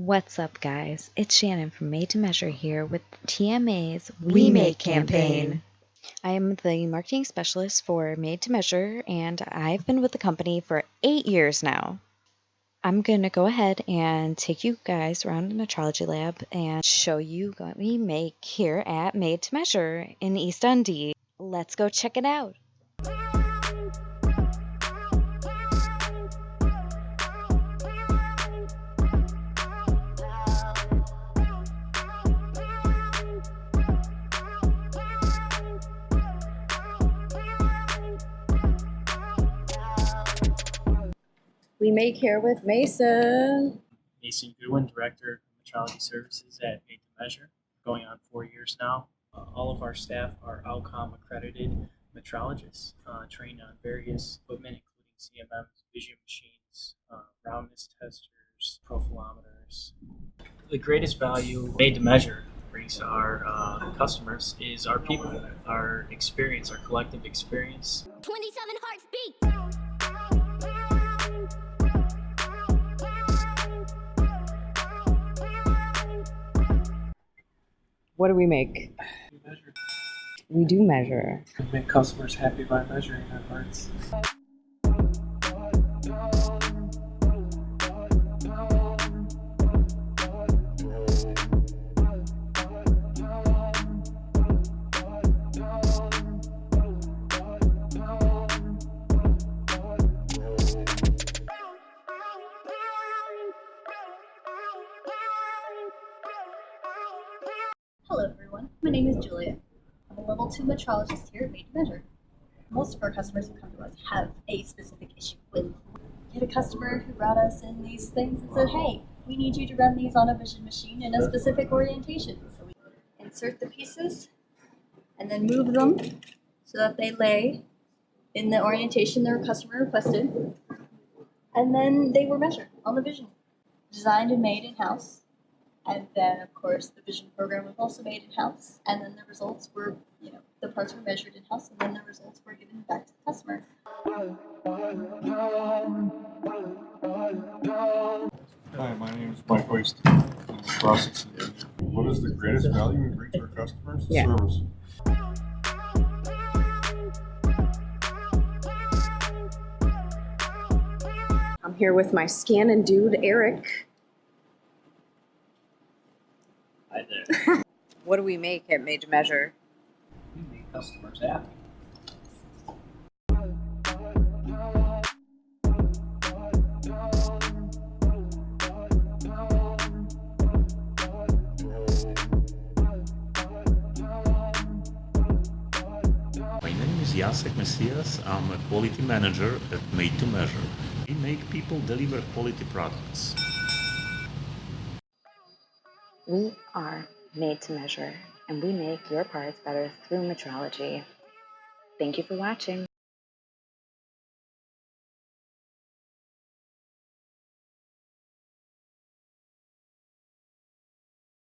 What's up, guys? It's Shannon from Made to Measure here with TMA's We Make campaign. I am the marketing specialist for Made to Measure, and I've been with the company for 8 years now. I'm going to go ahead and take you guys around the metrology lab and show you what we make here at Made to Measure in East Dundee. Let's go check it out. We make here with Mason. Mason Goodwin, Director of Metrology Services at Made to Measure, going on 4 years now. All of our staff are Outcom accredited metrologists, trained on various equipment, including CMMs, vision machines, roundness testers, profilometers. The greatest value Made to Measure brings to our customers is our people, our experience, our collective experience. 27 hearts beat. What do we make? We measure. We do measure. We make customers happy by measuring their parts. Hello everyone, my name is Julia. I'm a level 2 metrologist here at Made to Measure. Most of our customers who come to us have a specific issue with. We had a customer who brought us in these things and said, hey, we need you to run these on a vision machine in a specific orientation. So we insert the pieces and then move them so that they lay in the orientation their customer requested. And then they were measured on the vision. Designed and made in-house. And then, of course, the vision program was also made in-house. And then the results were, the parts were measured in-house, and then the results were given back to the customer. Hi, my name is Mike Hoist. I'm a process engineer. What is the greatest value we bring to our customers? Service. I'm here with my scanning dude, Eric. Hi there. What do we make at Made to Measure? We make customers happy. My name is Jacek Messias. I'm a quality manager at Made to Measure. We make people deliver quality products. We are Made to Measure, and we make your parts better through metrology. Thank you for watching.